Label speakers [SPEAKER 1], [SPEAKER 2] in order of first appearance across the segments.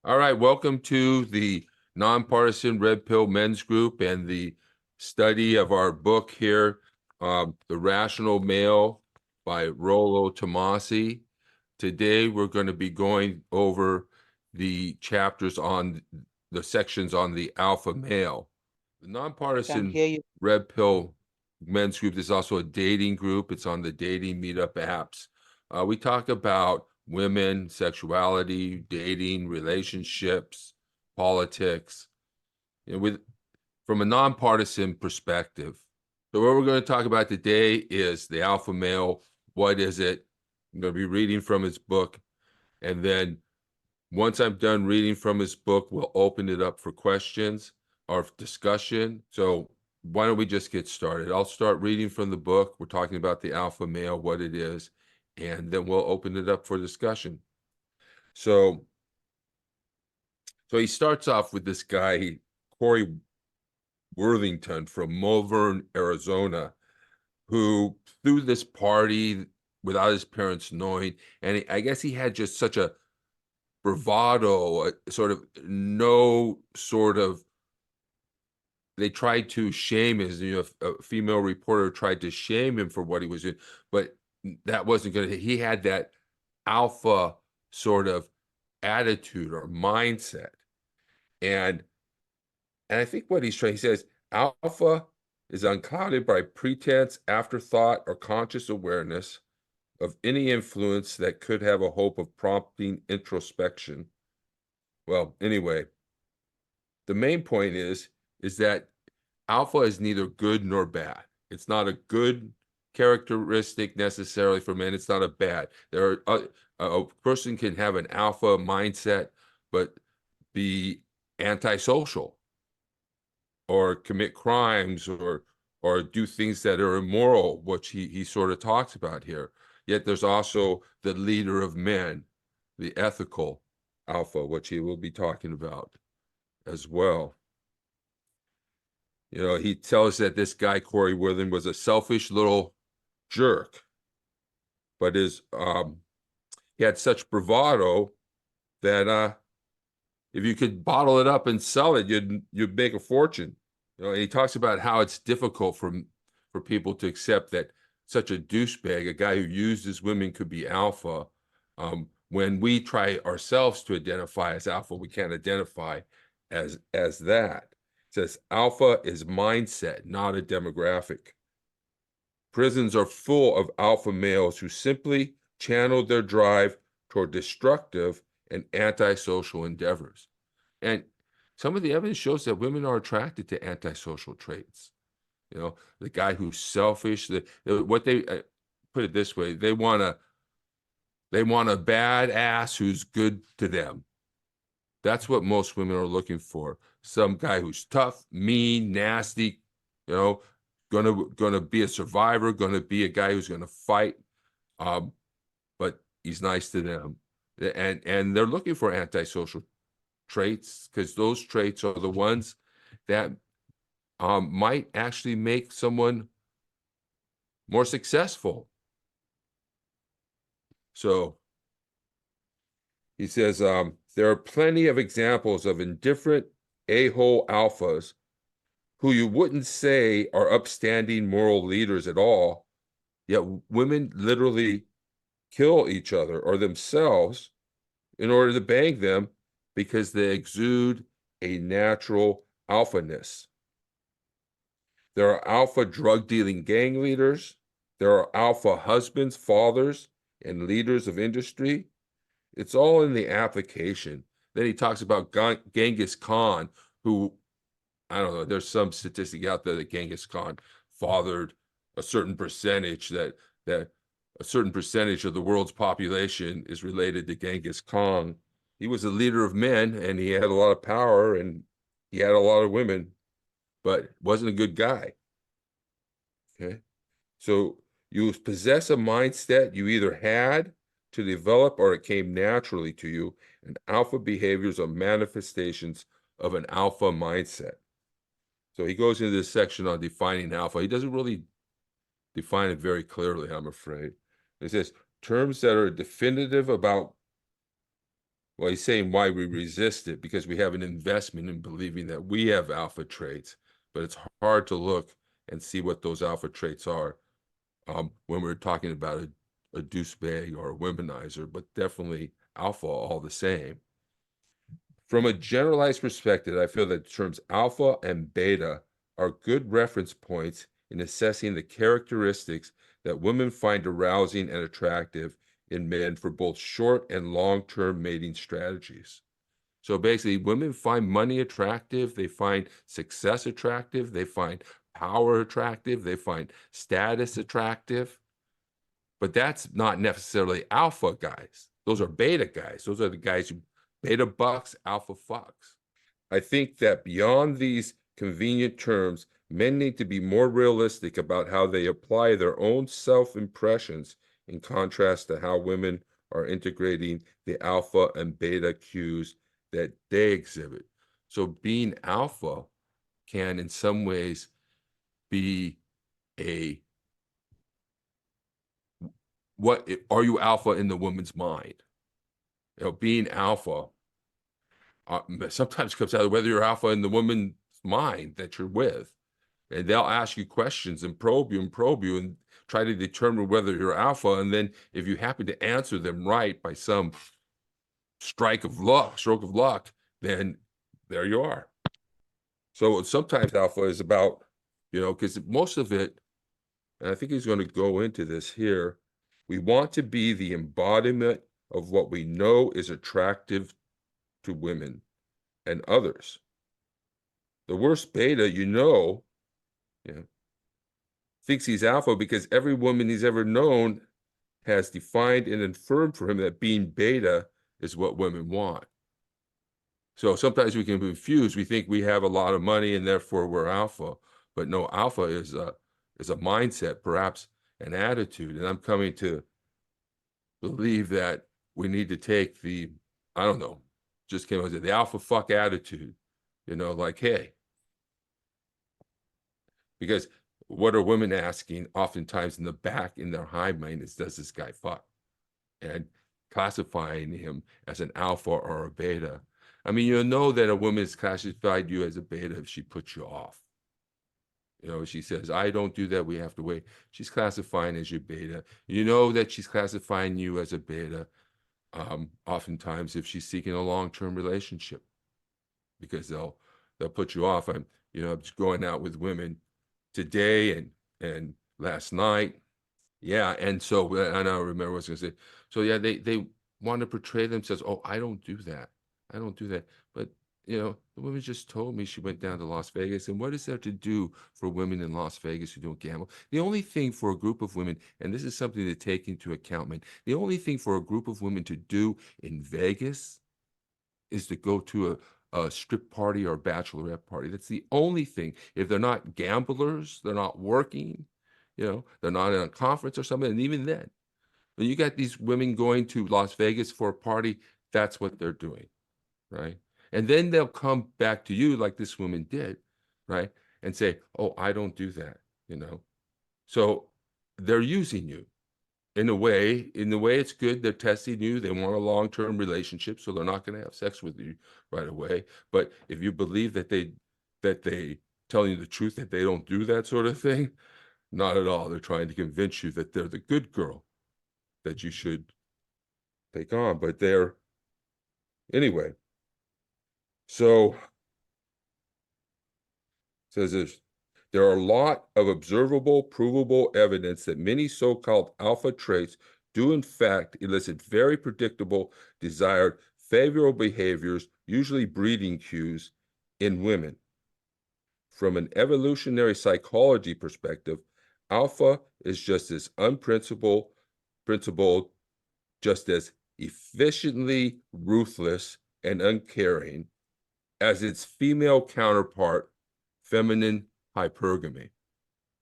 [SPEAKER 1] All right, welcome to the Nonpartisan Red Pill Men's Group and the study of our book here, The Rational Male by Rollo Tomassi. Today, we're going to be going over the chapters on the sections on the alpha male. The
[SPEAKER 2] Can't
[SPEAKER 1] Nonpartisan
[SPEAKER 2] hear you.
[SPEAKER 1] Red Pill Men's Group is also a dating group. It's on the dating meetup apps. We talk about women, sexuality, dating, relationships, politics, with from a nonpartisan perspective. So what we're going to talk about today is the alpha male. What is it? I'm going to be reading from his book, and then once I'm done reading from his book, we'll open it up for questions or discussion. So why don't we just get started? I'll start reading from the book. We're talking about the alpha male, what it is, and then we'll open it up for discussion. So he starts off with this guy, Corey Worthington from Malvern, Arizona, who threw this party without his parents knowing. And I guess he had just such a bravado, they tried to shame a female reporter tried to shame him for what he was doing, but that wasn't going to, he had that alpha sort of attitude or mindset. And I think what he says, alpha is unclouded by pretense, afterthought, or conscious awareness of any influence that could have a hope of prompting introspection. Well, anyway, the main point is that alpha is neither good nor bad. It's not a good characteristic necessarily for men. It's not a bad. A person can have an alpha mindset, but be antisocial or commit crimes or do things that are immoral, which he sort of talks about here. Yet there's also the leader of men, the ethical alpha, which he will be talking about as well. He tells that this guy, Corey Worthington, was a selfish little jerk, but he had such bravado that if you could bottle it up and sell it, you'd make a fortune. He talks about how it's difficult for people to accept that such a douchebag, a guy who uses women, could be alpha. When we try ourselves to identify as alpha, we can't identify as that. It says alpha is mindset, not a demographic. Prisons are full of alpha males who simply channel their drive toward destructive and antisocial endeavors. And some of the evidence shows that women are attracted to antisocial traits. The guy who's selfish, what they put it this way, they want a badass who's good to them. That's what most women are looking for. Some guy who's tough, mean, nasty, gonna be a survivor, gonna be a guy who's gonna fight, but he's nice to them. And they're looking for antisocial traits because those traits are the ones that might actually make someone more successful. So he says, there are plenty of examples of indifferent a-hole alphas who you wouldn't say are upstanding moral leaders at all, yet women literally kill each other or themselves in order to bang them because they exude a natural alphaness. There are alpha drug dealing gang leaders. There are alpha husbands, fathers, and leaders of industry. It's all in the application. Then he talks about Genghis Khan, who, I don't know, there's some statistic out there that Genghis Khan fathered a certain percentage, that a certain percentage of the world's population is related to Genghis Khan. He was a leader of men and he had a lot of power and he had a lot of women, but wasn't a good guy. Okay. So you possess a mindset you either had to develop or it came naturally to you, and alpha behaviors are manifestations of an alpha mindset. So he goes into this section on defining alpha. He doesn't really define it very clearly, I'm afraid. He says terms that are definitive about Well, he's saying why we resist it, because we have an investment in believing that we have alpha traits, but it's hard to look and see what those alpha traits are when we're talking about a douchebag or a womanizer, but definitely alpha all the same. From a generalized perspective, I feel that the terms alpha and beta are good reference points in assessing the characteristics that women find arousing and attractive in men for both short and long-term mating strategies. So basically, women find money attractive, they find success attractive, they find power attractive, they find status attractive, but that's not necessarily alpha guys. Those are beta guys. Those are the guys who beta bucks, alpha fucks. I think that beyond these convenient terms, men need to be more realistic about how they apply their own self-impressions in contrast to how women are integrating the alpha and beta cues that they exhibit. So being alpha can in some ways be a what are you alpha in the woman's mind? You know, being alpha sometimes comes out of whether you're alpha in the woman's mind that you're with. And they'll ask you questions and probe you and try to determine whether you're alpha. And then if you happen to answer them right by some stroke of luck, then there you are. So sometimes alpha is about, because most of it, and I think he's going to go into this here, we want to be the embodiment of what we know is attractive to women and others. The worst beta, thinks he's alpha because every woman he's ever known has defined and affirmed for him that being beta is what women want. So sometimes we can be confused. We think we have a lot of money and therefore we're alpha. But no, alpha is a mindset, perhaps an attitude. And I'm coming to believe that we need to take just came out with the alpha fuck attitude, like, hey, because what are women asking oftentimes in the back in their high mind is, does this guy fuck? And classifying him as an alpha or a beta. I mean, that a woman has classified you as a beta if she puts you off. She says, I don't do that, we have to wait. She's classifying as your beta. You know that she's classifying you as a beta oftentimes if she's seeking a long-term relationship, because they'll put you off. I'm just going out with women today and last night. Yeah. And so, I don't remember what I was going to say. So yeah, they want to portray themselves. Oh, I don't do that. I don't do that. But the woman just told me she went down to Las Vegas. And what is there to do for women in Las Vegas who don't gamble? The only thing for a group of women, and this is something to take into account, man, the only thing for a group of women to do in Vegas is to go to a strip party or a bachelorette party. That's the only thing. If they're not gamblers, they're not working, they're not in a conference or something. And even then, when you got these women going to Las Vegas for a party, that's what they're doing, right? And then they'll come back to you like this woman did, right? And say, oh, I don't do that, So they're using you. In a way it's good. They're testing you. They want a long-term relationship, so they're not going to have sex with you right away. But if you believe that they telling you the truth, that they don't do that sort of thing, not at all. They're trying to convince you that they're the good girl that you should take on. But anyway. So says this. There are a lot of observable, provable evidence that many so-called alpha traits do in fact elicit very predictable, desired, favorable behaviors, usually breeding cues, in women. From an evolutionary psychology perspective, alpha is just as unprincipled, just as efficiently ruthless and uncaring as its female counterpart, feminine hypergamy.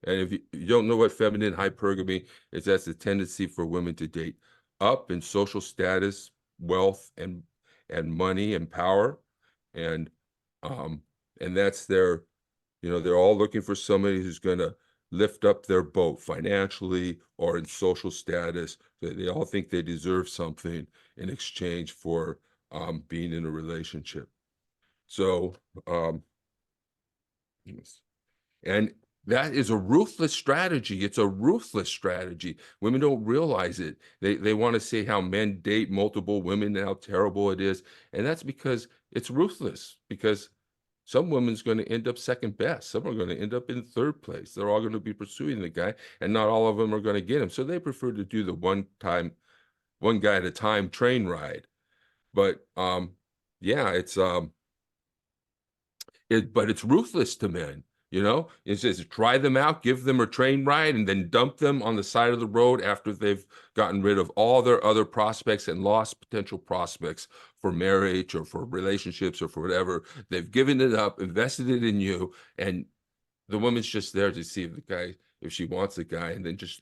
[SPEAKER 1] And if you don't know what feminine hypergamy is, that's a tendency for women to date up in social status, wealth, and money and power. And that's they're all looking for somebody who's going to lift up their boat financially or in social status. They all think they deserve something in exchange for being in a relationship. So, and that is a ruthless strategy. It's a ruthless strategy. Women don't realize it. They want to say how men date multiple women and how terrible it is. And that's because it's ruthless, because some women's going to end up second best. Some are going to end up in third place. They're all going to be pursuing the guy, and not all of them are going to get him. So they prefer to do the one guy at a time train ride. But yeah, but it's ruthless to men. It says try them out, give them a train ride, and then dump them on the side of the road after they've gotten rid of all their other prospects and lost potential prospects for marriage or for relationships or for whatever. They've given it up, invested it in you, and the woman's just there to see if she wants the guy, and then just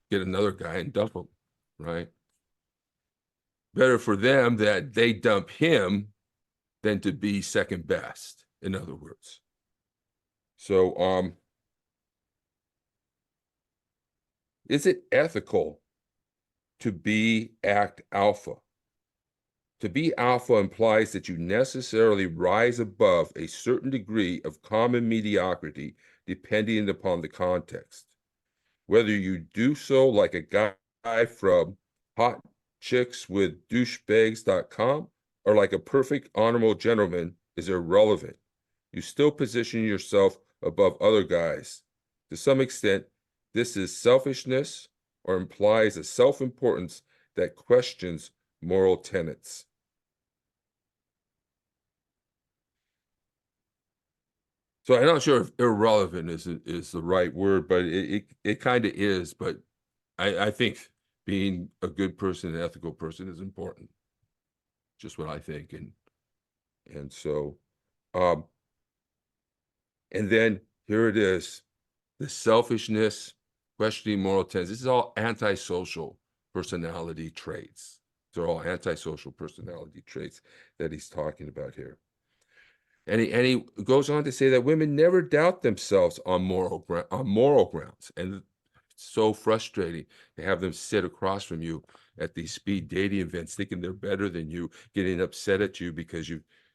[SPEAKER 1] get another guy and dump him, right? Better for them that they dump him than to be second best, in other words. So, is it ethical to act alpha? To be alpha implies that you necessarily rise above a certain degree of common mediocrity, depending upon the context. Whether you do so like a guy from hotchickswithdouchebags.com or like a perfect honorable gentleman is irrelevant. You still position yourself above other guys. To some extent, this is selfishness or implies a self-importance that questions moral tenets. So I'm not sure if irrelevant is the right word, but it kind of is. But I think being a good person, an ethical person, is important. Just what I think, and so, and then here it is, the selfishness, questioning moral tenets. This is all antisocial personality traits. They're all antisocial personality traits that he's talking about here. And he goes on to say that women never doubt themselves on moral grounds. And it's so frustrating to have them sit across from you at these speed dating events, thinking they're better than you, getting upset at you because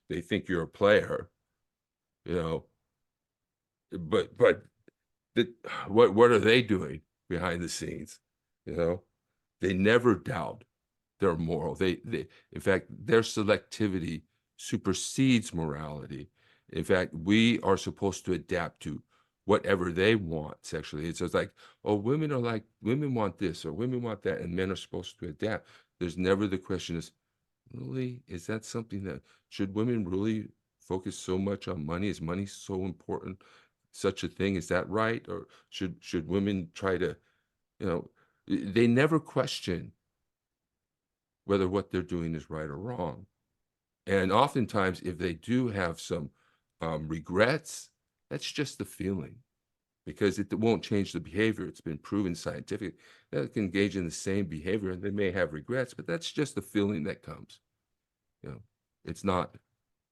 [SPEAKER 1] they think you're a player, you know. But what are they doing behind the scenes? They never doubt their moral. In fact, their selectivity supersedes morality. In fact, we are supposed to adapt to whatever they want sexually. It's just like, oh, women want this or women want that, and men are supposed to adapt. There's never the question really, is that something should women really focus so much on money? Is money so important? Such a thing, is that right? Or should women try to, they never question whether what they're doing is right or wrong. And oftentimes, if they do have some regrets, that's just the feeling, because it won't change the behavior. It's been proven scientifically that they can engage in the same behavior, and they may have regrets, but that's just the feeling that comes. It's not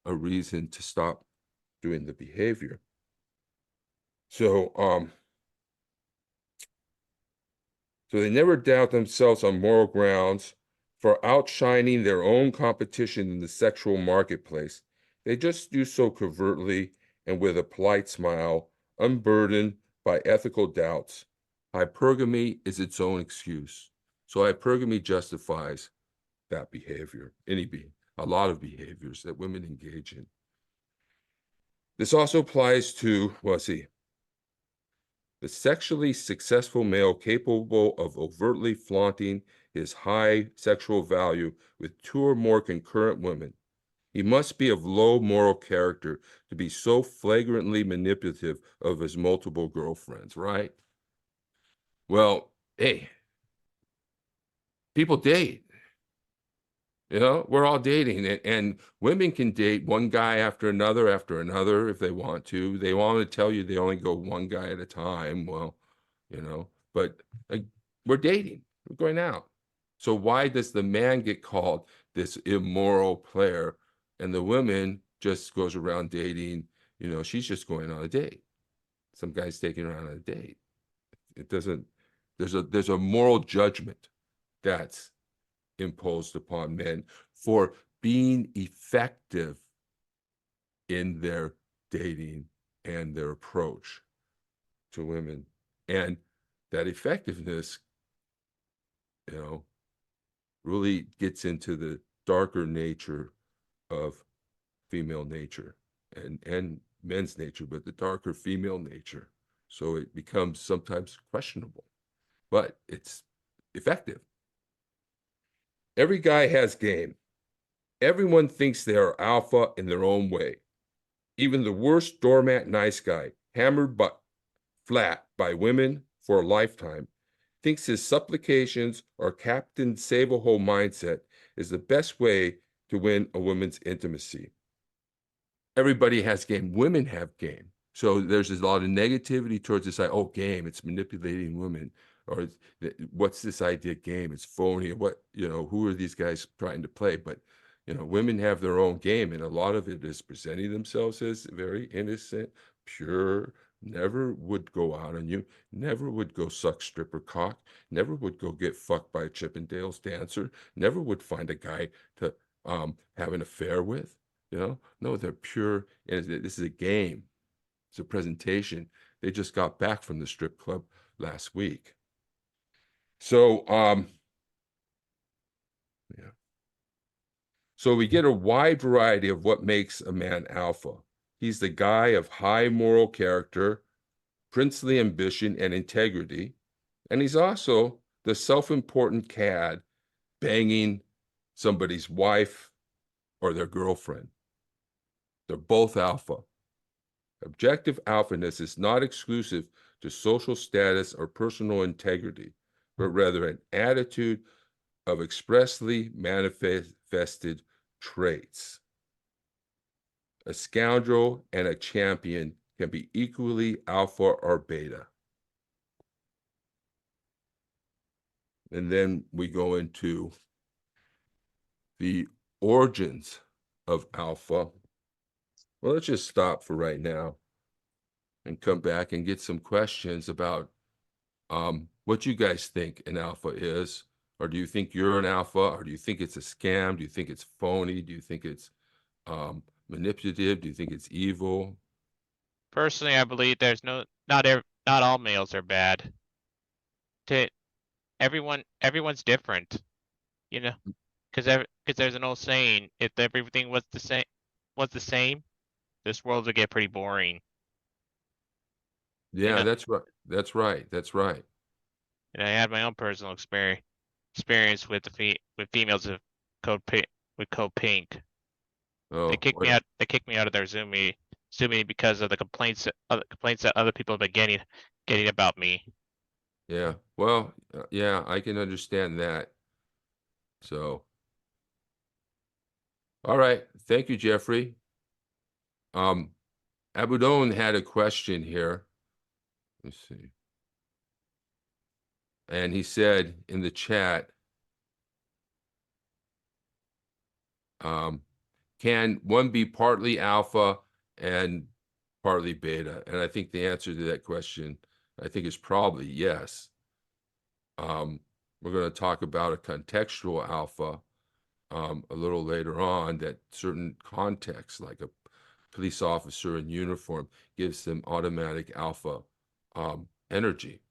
[SPEAKER 1] a reason to stop doing the behavior. So, so they never doubt themselves on moral grounds for outshining their own competition in the sexual marketplace. They just do so covertly and with a polite smile, unburdened by ethical doubts. Hypergamy is its own excuse. So hypergamy justifies that behavior, a lot of behaviors that women engage in. This also applies to, the sexually successful male capable of overtly flaunting his high sexual value with two or more concurrent women. He must be of low moral character to be so flagrantly manipulative of his multiple girlfriends, right? Well, hey, people date. We're all dating, and women can date one guy after another if they want to. They want to tell you they only go one guy at a time. Well, but we're dating, we're going out. So why does the man get called this immoral player, and the woman just goes around dating? She's just going on a date. Some guy's taking her on a date. It doesn't. There's a moral judgment that's imposed upon men for being effective in their dating and their approach to women. And that effectiveness, really gets into the darker nature of female nature and men's nature, but the darker female nature. So it becomes sometimes questionable, but it's effective. Every guy has game. Everyone thinks they are alpha in their own way. Even the worst doormat nice guy, hammered but flat by women for a lifetime, thinks his supplications or Captain Save-A-Hole mindset is the best way to win a woman's intimacy. Everybody has game. Women have game. So there's a lot of negativity towards this. Oh, game, it's manipulating women. Or what's this idea game? It's phony. What, who are these guys trying to play? But, women have their own game. And a lot of it is presenting themselves as very innocent, pure, never would go out on you, never would go suck stripper cock, never would go get fucked by a Chippendales dancer, never would find a guy to have an affair with. No, they're pure. And this is a game. It's a presentation. They just got back from the strip club last week. So, yeah. So we get a wide variety of what makes a man alpha. He's the guy of high moral character, princely ambition, and integrity. And he's also the self-important cad banging somebody's wife or their girlfriend. They're both alpha. Objective alphaness is not exclusive to social status or personal integrity, but rather an attitude of expressly manifested traits. A scoundrel and a champion can be equally alpha or beta. And then we go into the origins of alpha. Well, let's just stop for right now and come back and get some questions about what you guys think an alpha is. Or do you think you're an alpha? Or do you think it's a scam? Do you think it's phony? Do you think it's manipulative? Do you think it's evil?
[SPEAKER 2] Personally, I believe there's not all males are bad. To everyone's different, you know, because there's an old saying: if everything was the same, this world would get pretty boring. You
[SPEAKER 1] Yeah,
[SPEAKER 2] know,
[SPEAKER 1] that's right. That's right. That's right.
[SPEAKER 2] and I had my own personal experience with with females of code pink. They
[SPEAKER 1] Oh,
[SPEAKER 2] kicked me out. They kicked me out of their Zoom meeting because of the complaints that other people have been getting about me.
[SPEAKER 1] yeah. Well, yeah, I can understand that. So, all right. Thank you, Jeffrey. Um, Abudon had a question here. Let's see. And he said in the chat, can one be partly alpha and partly beta? And I think the answer to that question, I think, is probably yes. We're going to talk about a contextual alpha a little later on, that certain contexts, like a police officer in uniform, gives them automatic alpha energy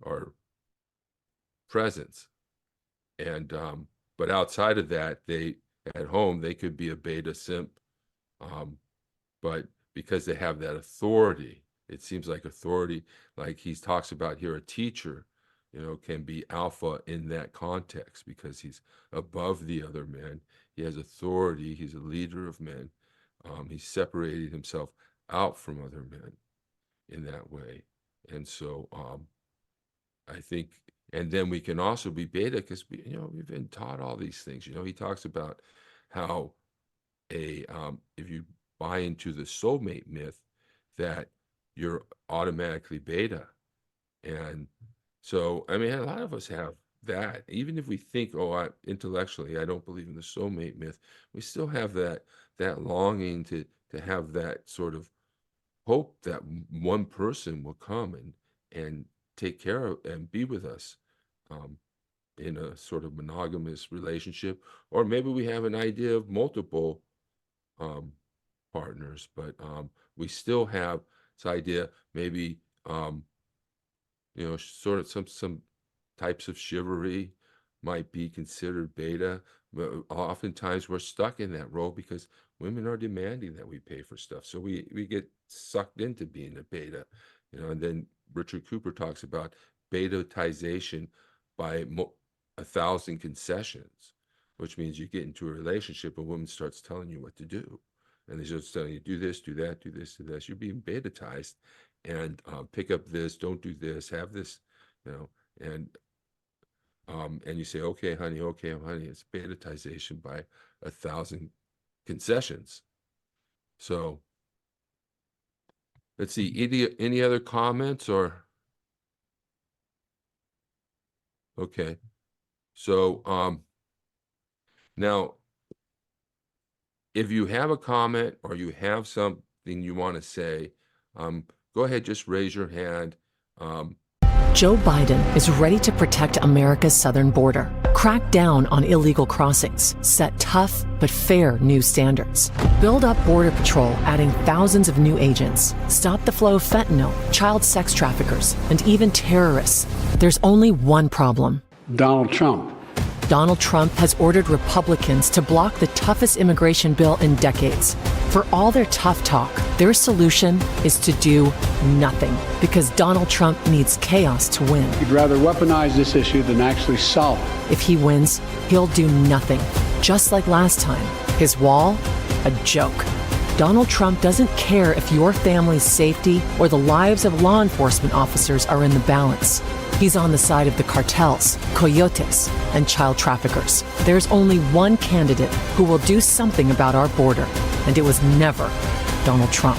[SPEAKER 1] or presence. And but outside of that, they at home they could be a beta simp, but because they have that authority, it seems like authority, like he talks about here, a teacher, can be alpha in that context because he's above the other men. He has authority. He's a leader of men. He's separated himself out from other men in that way. And so I think, and then we can also be beta because we've been taught all these things. He talks about how if you buy into the soulmate myth, that you're automatically beta. And so, I mean, a lot of us have that. Even if we think, intellectually, I don't believe in the soulmate myth, we still have that longing to have that sort of hope that one person will come and take care of and be with us. in a sort of monogamous relationship, or maybe we have an idea of multiple partners, but we still have this idea, maybe sort of some types of chivalry might be considered beta, but oftentimes we're stuck in that role because women are demanding that we pay for stuff. So we get sucked into being a beta, and then Richard Cooper talks about betatization by 1,000 concessions, which means you get into a relationship, a woman starts telling you what to do. And they're just telling you, do this, do that, do this, do this. You're being betatized, and pick up this, don't do this, have this, and you say, okay, honey, it's betatization by 1,000 concessions. So let's see, any other comments or? Okay, so now, if you have a comment or you have something you want to say, go ahead, just raise your hand.
[SPEAKER 3] Joe Biden is ready to protect America's southern border, crack down on illegal crossings, set tough but fair new standards, build up Border Patrol, adding thousands of new agents, stop the flow of fentanyl, child sex traffickers, and even terrorists. There's only one problem.
[SPEAKER 4] Donald Trump.
[SPEAKER 3] Donald Trump has ordered Republicans to block the toughest immigration bill in decades. For all their tough talk, their solution is to do nothing, because Donald Trump needs chaos to win.
[SPEAKER 4] He'd rather weaponize this issue than actually solve it.
[SPEAKER 3] If he wins, he'll do nothing, just like last time. His wall? A joke. Donald Trump doesn't care if your family's safety or the lives of law enforcement officers are in the balance. He's on the side of the cartels, coyotes, and child traffickers. There's only one candidate who will do something about our border, and it was never Donald Trump.